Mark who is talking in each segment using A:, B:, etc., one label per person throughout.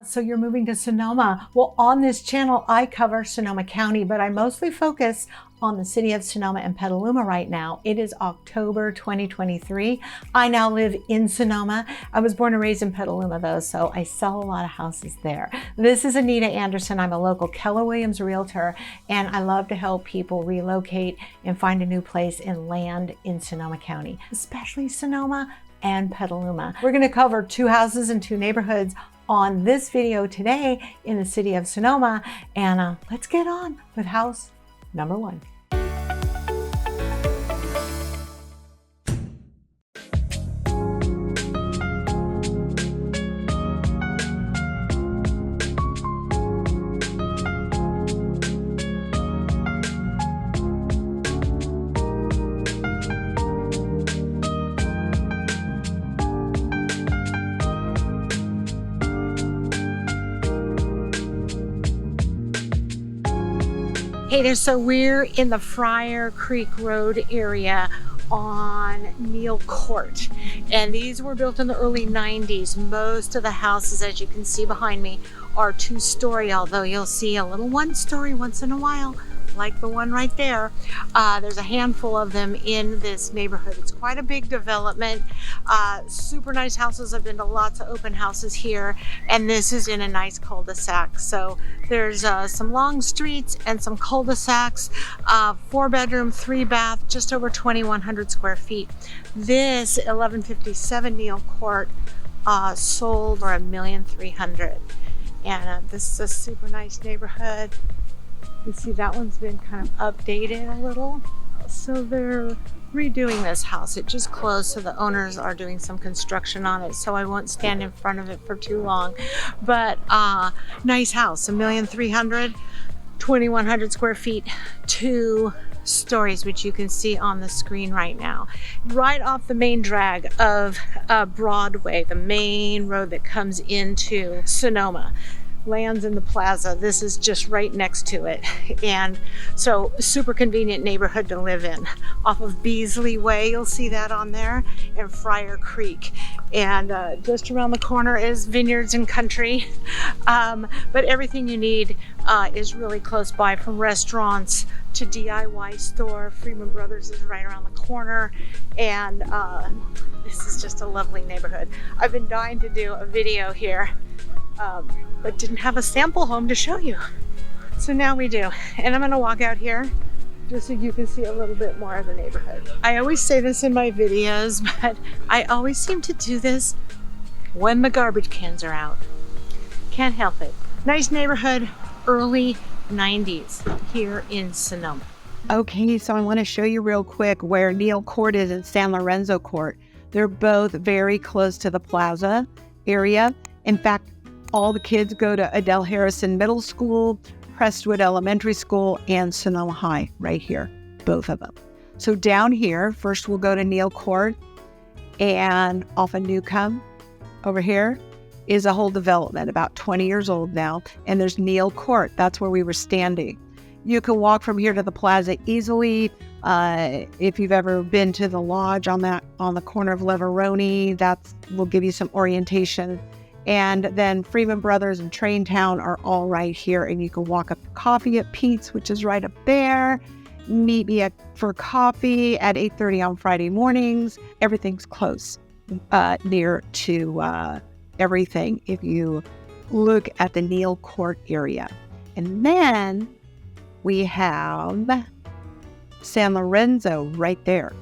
A: So you're moving to Sonoma. Well, on this channel, I cover Sonoma County, but I mostly focus on the city of Sonoma and Petaluma right now. It is October 2023. I now live in Sonoma. I was born and raised in Petaluma though, so I sell a lot of houses there. This is Anita Anderson. I'm a local Keller Williams Realtor, and I love to help people relocate and find a new place and land in Sonoma County, especially Sonoma and Petaluma. We're going to cover 2 houses and 2 neighborhoods on this video today in the city of Sonoma, and let's get on with house number 1. Hey there, so we're in the Friar Creek Road area on Neal Court, and these were built in the early 90s. Most of the houses, as you can see behind me, are 2-story, although you'll see a little 1-story once in a while, like the one right there. There's a handful of them in this neighborhood. It's quite a big development. Super nice houses. I've been to lots of open houses here, and this is in a nice cul-de-sac. So there's some long streets and some cul-de-sacs, 4-bedroom, 3-bath, just over 2,100 square feet. This 1157 Neal Court sold for $1,300,000. And this is a super nice neighborhood. You see that one's been kind of updated a little. So they're redoing this house. It just closed, so the owners are doing some construction on it, so I won't stand in front of it for too long. But nice house, $1,300,000, 2,100 square feet, 2 stories, which you can see on the screen right now. Right off the main drag of Broadway, the main road that comes into Sonoma. Lands in the plaza. This is just right next to it, and so super convenient neighborhood to live in. Off of Beasley Way, you'll see that on there, and Friar Creek, and just around the corner is Vineyards and Country, but everything you need is really close by, from restaurants to DIY store. Freeman Brothers is right around the corner, and this is just a lovely neighborhood. I've been dying to do a video here, but didn't have a sample home to show you. So now we do. And I'm gonna walk out here just so you can see a little bit more of the neighborhood. I always say this in my videos, but I always seem to do this when the garbage cans are out. Can't help it. Nice neighborhood, early 90s here in Sonoma. Okay, so I want to show you real quick where Neal Court is and San Lorenzo Court. They're both very close to the plaza area. In fact, all the kids go to Adele Harrison Middle School, Prestwood Elementary School, and Sonoma High right here, both of them. So down here, first we'll go to Neal Court, and off of Newcomb over here is a whole development, about 20 years old now, and there's Neal Court. That's where we were standing. You can walk from here to the plaza easily. If you've ever been to the lodge on the corner of Leveroni, that will give you some orientation. And then Freeman Brothers and Traintown are all right here, and you can walk up to coffee at Pete's, which is right up there. Meet me for coffee at 8:30 on Friday mornings. Everything's close, near to everything if you look at the Neal Court area. And then we have San Lorenzo right there.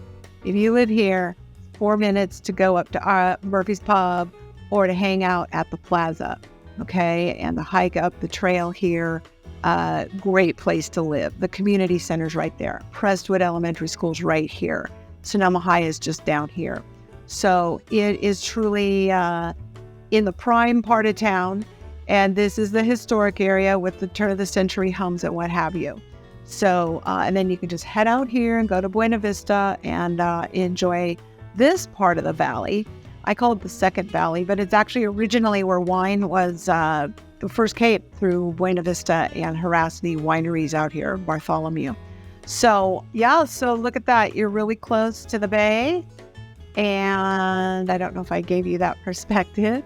A: If you live here, 4 minutes to go up to Murphy's Pub, or to hang out at the plaza, okay, and to hike up the trail here. Great place to live. The community center's right there. Prestwood Elementary School's right here. Sonoma High is just down here. So it is truly in the prime part of town, and this is the historic area with the turn-of-the-century homes and what have you. So, and then you can just head out here and go to Buena Vista and enjoy this part of the valley. I call it the Second Valley, but it's actually originally where wine was first came through Buena Vista and Harasny wineries out here, Bartholomew. So yeah, so look at that. You're really close to the bay. And I don't know if I gave you that perspective.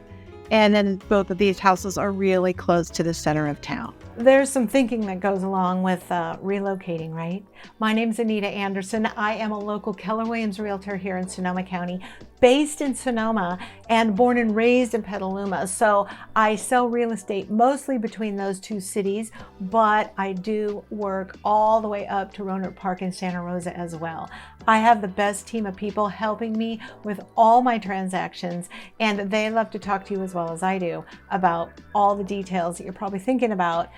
B: And then both of these houses are really close to the center of town.
A: There's some thinking that goes along with relocating, right? My name's Anita Anderson. I am a local Keller Williams Realtor here in Sonoma County, based in Sonoma and born and raised in Petaluma. So I sell real estate mostly between those two cities, but I do work all the way up to Roanoke Park and Santa Rosa as well. I have the best team of people helping me with all my transactions, and they love to talk to you as well as I do about all the details that you're probably thinking about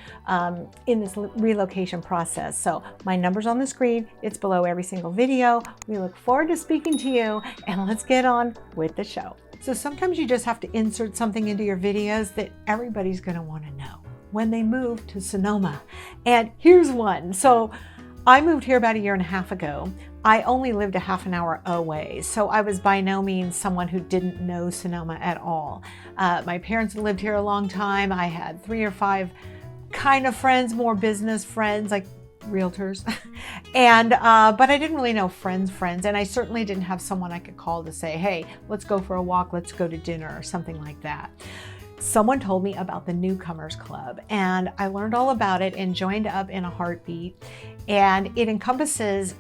A: in this relocation process. So my number's on the screen. It's below every single video. We look forward to speaking to you, and let's get on with the show. So sometimes you just have to insert something into your videos that everybody's going to want to know when they move to Sonoma. And here's one. So I moved here about 1.5 years ago. I only lived a half an hour away, so I was by no means someone who didn't know Sonoma at all. My parents lived here a long time. I had 3 or 5 kind of friends, more business friends, like realtors. And but I didn't really know friends, and I certainly didn't have someone I could call to say, hey, let's go for a walk, let's go to dinner, or something like that. Someone told me about the Newcomers Club, and I learned all about it and joined up in a heartbeat. And it encompasses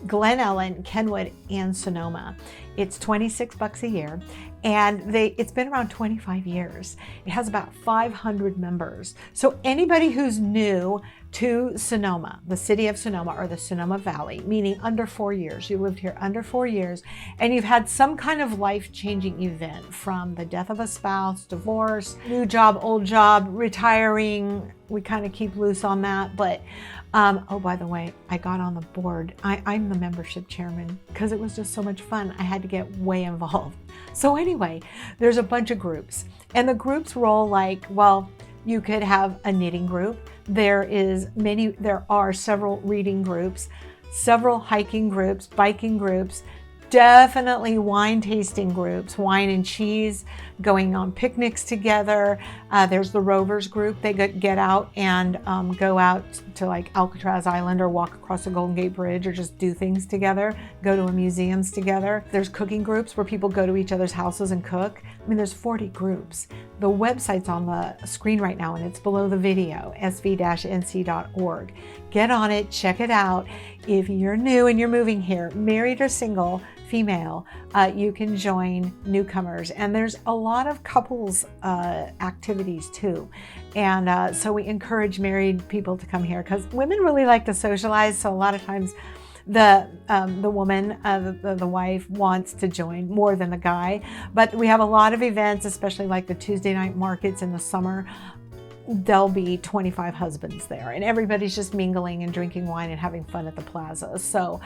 A: Glen Ellen, Kenwood, and Sonoma. It's $26 a year, and it's been around 25 years. It has about 500 members. So anybody who's new to Sonoma, the city of Sonoma or the Sonoma Valley, meaning under 4 years, you lived here under 4 years, and you've had some kind of life-changing event, from the death of a spouse, divorce, new job, old job, retiring. We kind of keep loose on that, but oh, by the way, I got on the board. I'm the membership chairman because it was just so much fun. I had to get way involved. So anyway, there's a bunch of groups, and the groups roll like, well, you could have a knitting group. There are several reading groups, several hiking groups, biking groups, definitely wine tasting groups, wine and cheese, going on picnics together. There's the Rovers group. They get out and go out to like Alcatraz Island or walk across the Golden Gate Bridge or just do things together, go to museums together. There's cooking groups where people go to each other's houses and cook. I mean, there's 40 groups. The website's on the screen right now, and it's below the video, sv-nc.org. Get on it, check it out. If you're new and you're moving here, married or single, female, you can join Newcomers. And there's a lot of couples activities too. And so we encourage married people to come here because women really like to socialize. So a lot of times the woman, the wife, wants to join more than the guy. But we have a lot of events, especially like the Tuesday night markets in the summer. There'll be 25 husbands there, and everybody's just mingling and drinking wine and having fun at the plaza. So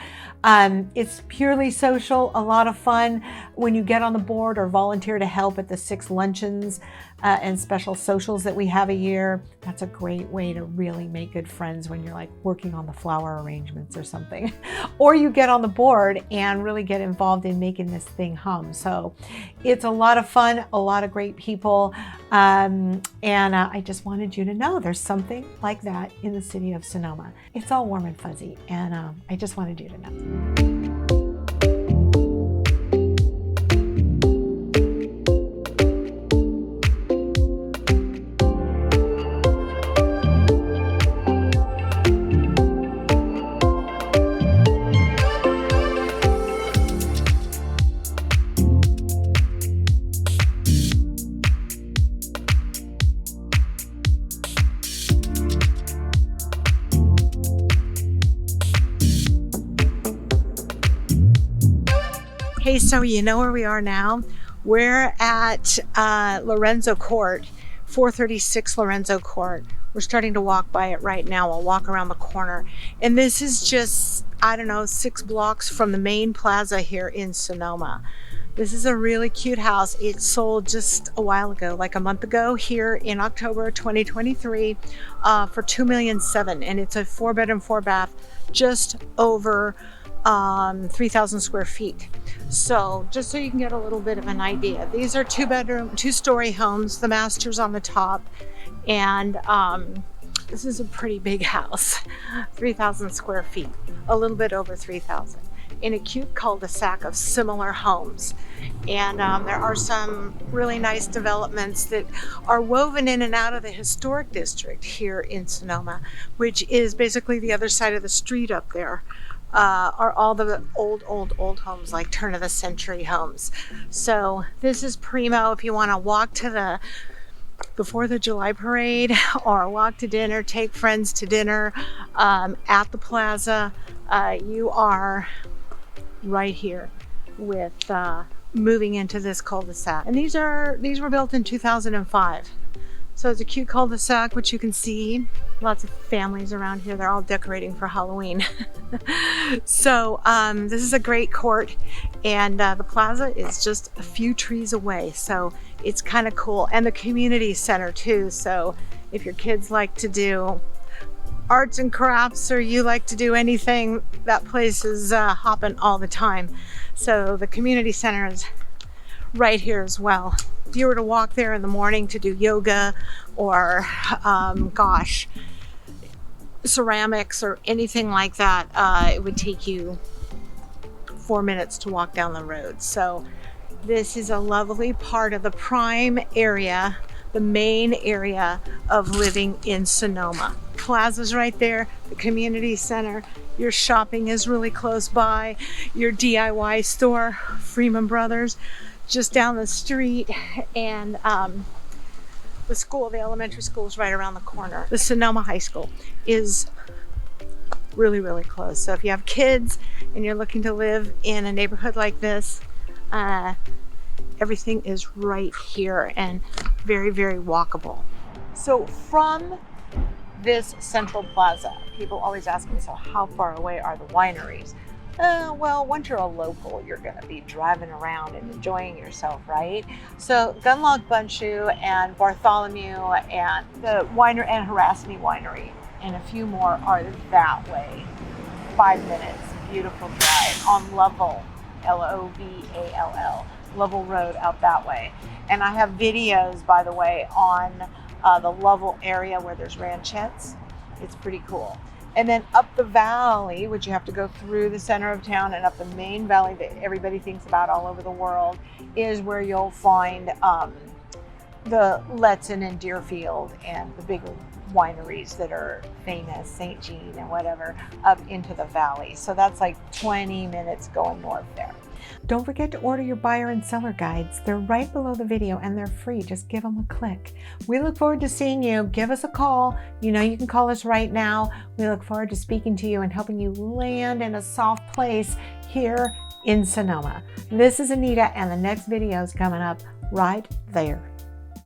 A: it's purely social, a lot of fun. When you get on the board or volunteer to help at the 6 luncheons and special socials that we have a year, that's a great way to really make good friends when you're like working on the flower arrangements or something. Or you get on the board and really get involved in making this thing hum. So it's a lot of fun, a lot of great people. And I just wanted you to know there's something like that in the city of Sonoma. It's all warm and fuzzy, and I just wanted you to know. Hey, so you know where we are now? We're at Lorenzo Court, 436 Lorenzo Court. We're starting to walk by it right now. I'll walk around the corner. And this is just, 6 blocks from the main plaza here in Sonoma. This is a really cute house. It sold just a while ago, like a month ago, here in October 2023 for $2.7 million. And it's a 4-bedroom, 4-bath, just over 3,000 square feet. So just so you can get a little bit of an idea, these are 2-bedroom, 2-story homes. The master's on the top, and this is a pretty big house, 3,000 square feet, a little bit over 3,000. in a cute cul-de-sac of similar homes. And there are some really nice developments that are woven in and out of the historic district here in Sonoma, which is basically the other side of the street up there. Are all the old homes, like turn of the century homes. So this is primo if you want to walk to the 4th of July parade, or walk to dinner, take friends to dinner at the plaza. You are right here with moving into this cul-de-sac. And these were built in 2005. So it's a cute cul-de-sac, which you can see lots of families around here. They're all decorating for Halloween. So this is a great court, and the plaza is just a few trees away. So it's kind of cool. And the community center too. So if your kids like to do arts and crafts, or you like to do anything, that place is hopping all the time. So the community center is right here as well. If you were to walk there in the morning to do yoga or ceramics or anything like that, it would take you 4 minutes to walk down the road. So this is a lovely part of the prime area, the main area of living in Sonoma. Plaza's right there, the community center, your shopping is really close by, your DIY store, Freeman Brothers, just down the street, and the school, the elementary school, is right around the corner. The Sonoma High School is really, really close. So if you have kids and you're looking to live in a neighborhood like this, everything is right here and very, very walkable. So from this central plaza, people always ask me, so how far away are the wineries? Well, once you're a local, you're going to be driving around and enjoying yourself, right? So Gunlock Bundschuh and Bartholomew and the winery and Harassme Winery and a few more are that way. 5 minutes, beautiful drive on Lovell, Lovall, Lovell Road out that way. And I have videos, by the way, on the Lovell area where there's ranchettes. It's pretty cool. And then up the valley, which you have to go through the center of town and up the main valley that everybody thinks about all over the world, is where you'll find the Letson and Deerfield and the big wineries that are famous, St. Jean and whatever, up into the valley. So that's like 20 minutes going north there. Don't forget to order your buyer and seller guides. They're right below the video and they're free. Just give them a click. We look forward to seeing you. Give us a call. You know you can call us right now. We look forward to speaking to you and helping you land in a soft place here in Sonoma. This is Anita, and the next video is coming up right there.